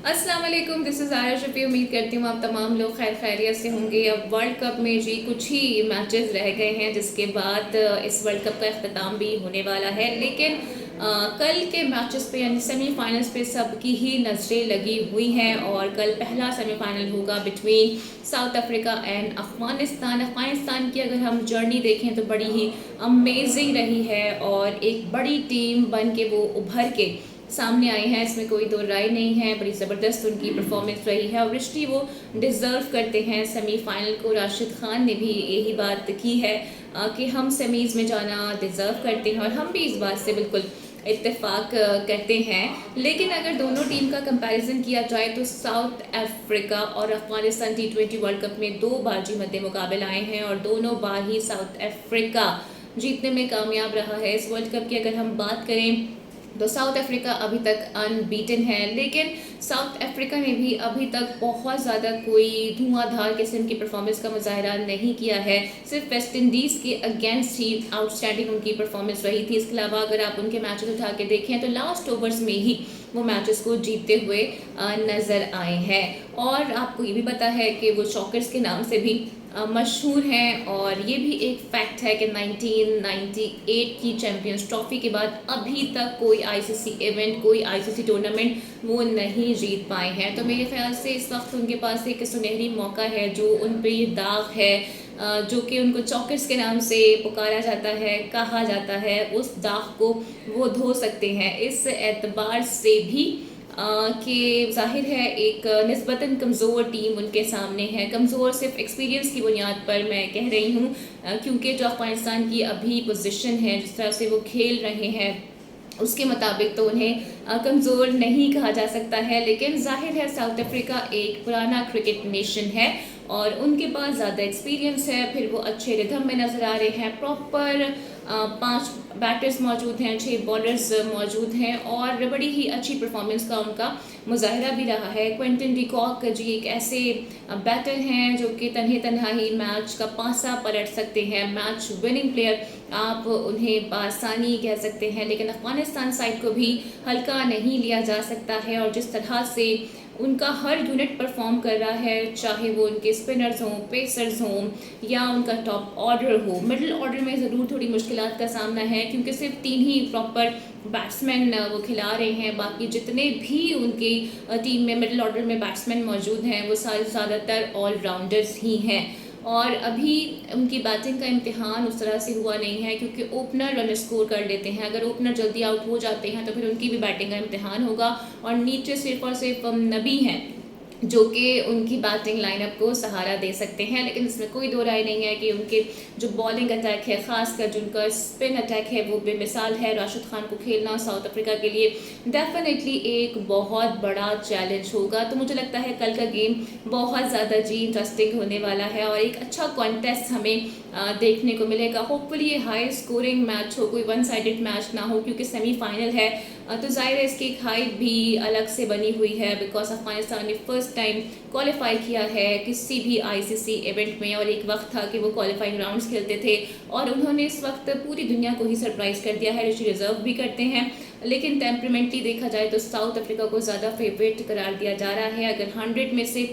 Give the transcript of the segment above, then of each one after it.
अस्सलाम वालेकुम, this is आया शफी। उम्मीद करती हूँ आप तमाम लोग खैर खैरियत से होंगे। अब वर्ल्ड कप में जी कुछ ही मैचेस रह गए हैं, जिसके बाद इस वर्ल्ड कप का अख्ताम भी होने वाला है। लेकिन कल के मैचेस पे यानी सेमीफाइनल्स पे सबकी ही नज़रें लगी हुई हैं और कल पहला सेमीफाइनल होगा between south Africa and Afghanistan. Afghanistan की अगर हम जर्नी देखें तो बड़ी ही अमेजिंग रही है और एक बड़ी टीम बन के वो उभर के सामने आए हैं, इसमें कोई दो राय नहीं है। बड़ी ज़बरदस्त उनकी परफॉर्मेंस रही है और रिश्ती वो डिज़र्व करते हैं सेमीफाइनल को। राशिद खान ने भी यही बात की है कि हम सेमीज़ में जाना डिज़र्व करते हैं और हम भी इस बात से बिल्कुल इत्तेफाक करते हैं। लेकिन अगर दोनों टीम का कंपैरिजन किया जाए तो साउथ अफ्रीका और अफगानिस्तान T20 वर्ल्ड कप में 2 बार जी मद्दे मुकाबले आए हैं और दोनों बार ही साउथ अफ्रीका जीतने में कामयाब रहा है। इस वर्ल्ड कप की अगर हम बात करें तो साउथ अफ्रीका अभी तक अनबीटन है, लेकिन साउथ अफ्रीका ने भी अभी तक बहुत ज़्यादा कोई धुआंधार किस्म की परफॉर्मेंस का मुजाहरा नहीं किया है। सिर्फ वेस्ट इंडीज़ के अगेंस्ट ही आउटस्टैंडिंग उनकी परफॉर्मेंस रही थी। इसके अलावा अगर आप उनके मैचेस उठा के देखें तो लास्ट ओवर्स में ही वो मैचेस को जीतते हुए नज़र आए हैं। और आपको ये भी पता है कि वो चॉकर्स के नाम से भी मशहूर हैं और ये भी एक फैक्ट है कि 1998 की चैम्पियंस ट्रॉफी के बाद अभी तक कोई आईसीसी इवेंट, कोई आईसीसी टूर्नामेंट वो नहीं जीत पाए हैं। तो मेरे ख्याल से इस वक्त उनके पास एक सुनहरी मौका है जो उन पे ये दाग है, जो कि उनको चॉकर्स के नाम से पुकारा जाता है, कहा जाता है, उस दाग को वो धो सकते हैं। इस एतबार से भी कि जाहिर है एक निस्बतन कमज़ोर टीम उनके सामने है। कमज़ोर सिर्फ एक्सपीरियंस की बुनियाद पर मैं कह रही हूँ, क्योंकि जो अफ़गानिस्तान की अभी पोजीशन है, जिस तरह से वो खेल रहे हैं, उसके मुताबिक तो उन्हें कमज़ोर नहीं कहा जा सकता है। लेकिन जाहिर है साउथ अफ्रीका एक पुराना क्रिकेट नेशन है और उनके पास ज़्यादा एक्सपीरियंस है। फिर वो अच्छे रिदम में नज़र आ रहे हैं। प्रॉपर 5 बैटर्स मौजूद हैं, 6 बॉलर्स मौजूद हैं और बड़ी ही अच्छी परफॉर्मेंस का उनका मुजाहरा भी रहा है। क्विंटन डी कॉक जी एक ऐसे बैटर हैं जो कि तन्हे तन्हा ही मैच का पासा पलट सकते हैं। मैच विनिंग प्लेयर आप उन्हें बासानी कह सकते हैं। लेकिन अफगानिस्तान साइड को भी हल्का नहीं लिया जा सकता है और जिस तरह से उनका हर यूनिट परफॉर्म कर रहा है, चाहे वो उनके स्पिनर्स हों, पेसर्स हों या उनका टॉप ऑर्डर हो। मिडिल ऑर्डर में ज़रूर थोड़ी मुश्किलात का सामना है क्योंकि सिर्फ 3 ही प्रॉपर बैट्समैन वो खिला रहे हैं। बाकी जितने भी उनकी टीम में मिडिल ऑर्डर में बैट्समैन मौजूद हैं वो सारे ज़्यादातर ऑलराउंडर्स ही हैं और अभी उनकी बैटिंग का इम्तिहान उस तरह से हुआ नहीं है क्योंकि ओपनर रन स्कोर कर लेते हैं। अगर ओपनर जल्दी आउट हो जाते हैं तो फिर उनकी भी बैटिंग का इम्तिहान होगा और नीचे सिर्फ और सिर्फ नबी हैं जो कि उनकी बैटिंग लाइनअप को सहारा दे सकते हैं। लेकिन इसमें कोई दो राय नहीं है कि उनके जो बॉलिंग अटैक है, ख़ासकर जो उनका स्पिन अटैक है, वो बेमिसाल है। राशिद खान को खेलना साउथ अफ्रीका के लिए डेफिनेटली एक बहुत बड़ा चैलेंज होगा। तो मुझे लगता है कल का गेम बहुत ज़्यादा जी इंटरेस्टिंग होने वाला है और एक अच्छा कॉन्टेस्ट हमें देखने को मिलेगा। होपफुली ये हाई स्कोरिंग मैच हो, कोई वन साइडेड मैच ना हो क्योंकि सेमीफाइनल है तो ज़ाहिर है इसकी एक हाइप भी अलग से बनी हुई है बिकॉज अफगानिस्तान ने फर्स्ट टाइम क्वालिफाई किया है किसी भी आईसीसी इवेंट में और एक वक्त था कि वो क्वालिफाइंग राउंड्स खेलते थे और उन्होंने इस वक्त पूरी दुनिया को ही सरप्राइज़ कर दिया है। रिशी रिजर्व भी करते हैं लेकिन टेम्परामेंटली देखा जाए तो साउथ अफ्रीका को ज़्यादा फेवरेट करार दिया जा रहा है। अगर 100 में से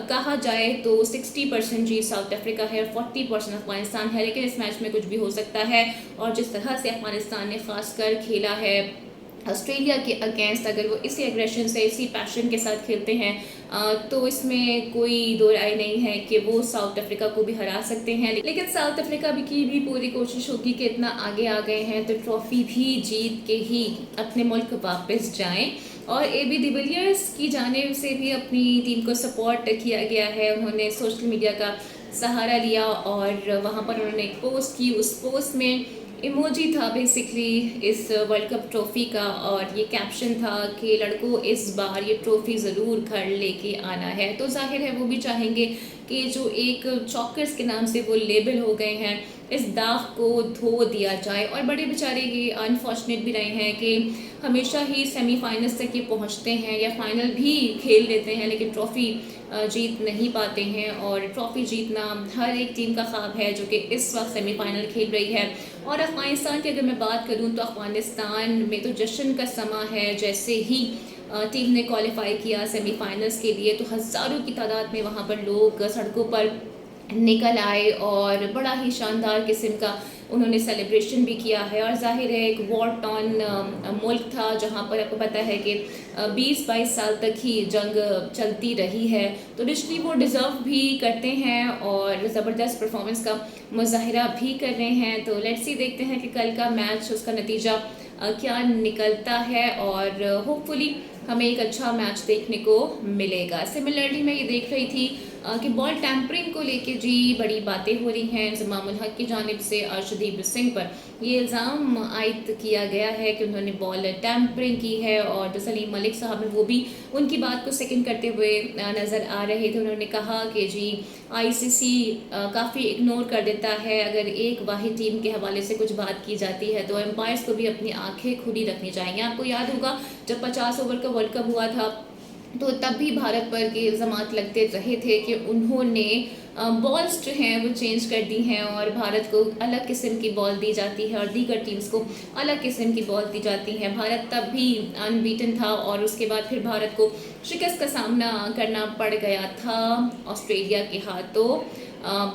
कहा जाए तो 60% जी साउथ अफ्रीका है, 40% अफगानिस्तान है। लेकिन इस मैच में कुछ भी हो सकता है और जिस तरह से अफगानिस्तान ने खासकर खेला है ऑस्ट्रेलिया के अगेंस्ट, अगर वो इसी एग्रेशन से, इसी पैशन के साथ खेलते हैं तो इसमें कोई दो राय नहीं है कि वो साउथ अफ्रीका को भी हरा सकते हैं। लेकिन साउथ अफ्रीका की भी पूरी कोशिश होगी कि इतना आगे आ गए हैं तो ट्रॉफी भी जीत के ही अपने मुल्क वापस जाएं। और AB डिविलियर्स की जानिब से भी अपनी टीम को सपोर्ट किया गया है। उन्होंने सोशल मीडिया का सहारा लिया और वहाँ पर उन्होंने एक पोस्ट की। उस पोस्ट में इमोजी था बेसिकली इस वर्ल्ड कप ट्रॉफ़ी का और ये कैप्शन था कि लड़कों इस बार ये ट्रॉफ़ी ज़रूर घर लेके आना है। तो जाहिर है वो भी चाहेंगे कि जो एक चॉकर्स के नाम से वो लेबल हो गए हैं इस दाग को धो दिया जाए। और बड़े बेचारे ये अनफॉर्चुनेट भी रहे हैं कि हमेशा ही सेमीफाइनल्स तक ये पहुंचते हैं या फाइनल भी खेल लेते हैं लेकिन ट्रॉफ़ी जीत नहीं पाते हैं। और ट्रॉफ़ी जीतना हर एक टीम का ख्वाब है जो कि इस वक्त सेमीफाइनल खेल रही है। और अफ़गानिस्तान की अगर मैं बात करूं तो अफ़गानिस्तान में तो जश्न का समा है। जैसे ही टीम ने क्वालिफाई किया सेमीफाइनल्स के लिए, तो हज़ारों की तादाद में वहाँ पर लोग सड़कों पर निकल आए और बड़ा ही शानदार किस्म का उन्होंने सेलिब्रेशन भी किया है। और जाहिर है एक वॉर टॉन मुल्क था जहाँ पर आपको पता है कि 20-22 साल तक ही जंग चलती रही है, तो निश्चितली वो डिज़र्व भी करते हैं और ज़बरदस्त परफॉर्मेंस का मुजाहिरा भी कर रहे हैं। तो लेट्स सी, देखते हैं कि कल का मैच उसका नतीजा क्या निकलता है और होपफुली हमें एक अच्छा मैच देखने को मिलेगा। सिमिलरली मैं ये देख रही थी कि बॉल टैंपरिंग को लेके जी बड़ी बातें हो रही हैं। इंज़मामुल हक की जानिब से अर्शदीप सिंह पर ये इल्ज़ाम आयद किया गया है कि उन्होंने बॉल टैंपरिंग की है, और जो सलीम मलिक साहब हैं वो भी उनकी बात को सेकंड करते हुए नज़र आ रहे थे। उन्होंने कहा कि जी आईसीसी काफ़ी इग्नोर कर देता है, अगर एक वाहिद टीम के हवाले से कुछ बात की जाती है तो एम्पायर्स को भी अपनी आंखें खुली रखनी चाहिए। आपको याद होगा जब 50 ओवर का वर्ल्ड कप हुआ था तो तब भी भारत पर ये इल्ज़ामात लगते रहे थे कि उन्होंने बॉल्स जो हैं वो चेंज कर दी हैं और भारत को अलग किस्म की बॉल दी जाती है और दीगर टीम्स को अलग किस्म की बॉल दी जाती है। भारत तब भी अनबीटन था और उसके बाद फिर भारत को शिकस्त का सामना करना पड़ गया था ऑस्ट्रेलिया के हाथों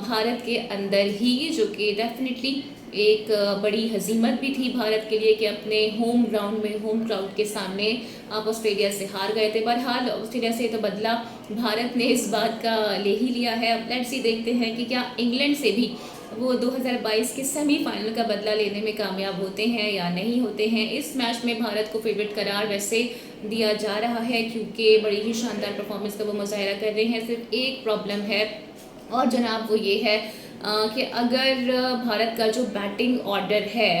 भारत के अंदर ही, जो कि डेफिनेटली एक बड़ी हजीमत भी थी भारत के लिए कि अपने होम ग्राउंड में होम क्राउड के सामने आप ऑस्ट्रेलिया से हार गए थे। बहरहाल ऑस्ट्रेलिया से तो बदला भारत ने इस बात का ले ही लिया है। अब लेट्स सी, देखते हैं कि क्या इंग्लैंड से भी वो 2022 के सेमीफाइनल का बदला लेने में कामयाब होते हैं या नहीं होते हैं। इस मैच में भारत को फेवरेट करार वैसे दिया जा रहा है क्योंकि बड़ी ही शानदार परफॉर्मेंस का वो मुजाहिरा कर रहे हैं। सिर्फ एक प्रॉब्लम है और जनाब वो ये है कि अगर भारत का जो बैटिंग ऑर्डर है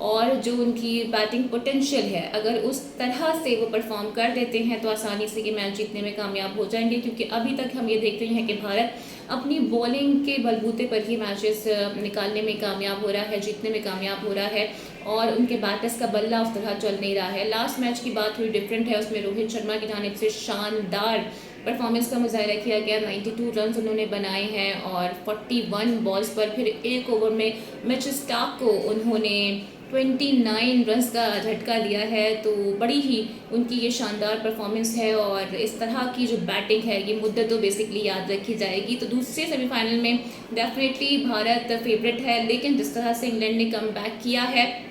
और जो उनकी बैटिंग पोटेंशियल है, अगर उस तरह से वो परफॉर्म कर देते हैं तो आसानी से ये मैच जीतने में कामयाब हो जाएंगे। क्योंकि अभी तक हम ये देख रहे हैं कि भारत अपनी बॉलिंग के बलबूते पर ही मैचेस निकालने में कामयाब हो रहा है, जीतने में कामयाब हो रहा है, और उनके बैटर्स का बल्ला उस तरह चल नहीं रहा है। लास्ट मैच की बात हुई डिफरेंट है, उसमें रोहित शर्मा की जानिब से शानदार परफॉर्मेंस का मुजाहिरा किया गया। 92 रन उन्होंने बनाए हैं और 41 बॉल्स पर फिर एक ओवर में मिचेल स्टार्क को उन्होंने 29 रन्स का झटका दिया है। तो बड़ी ही उनकी ये शानदार परफॉर्मेंस है और इस तरह की जो बैटिंग है ये मुद्दत तो बेसिकली याद रखी जाएगी। तो दूसरे सेमीफाइनल में डेफिनेटली भारत फेवरेट है, लेकिन जिस तरह से इंग्लैंड ने कम बैक किया है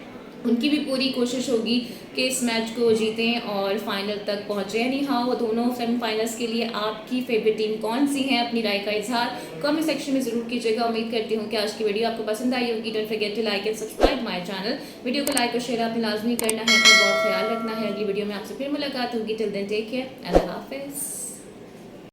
उनकी भी पूरी कोशिश होगी कि इस मैच को जीतें और फाइनल तक पहुँचें। यानी हाँ, वो दोनों सेमीफाइनल्स के लिए आपकी फेवरेट टीम कौन सी है, अपनी राय का इजहार कमेंट सेक्शन में ज़रूर कीजिएगा। उम्मीद करती हूँ कि आज की वीडियो आपको पसंद आई होगी। Don't forget to like and subscribe my channel. Video को लाइक और शेयर आपने लाजमी करना है, अपना बहुत ख्याल रखना है। अगली वीडियो में आपसे फिर मुलाकात होगी। टिल देन टेक केयर, अल्लाह हाफिज़।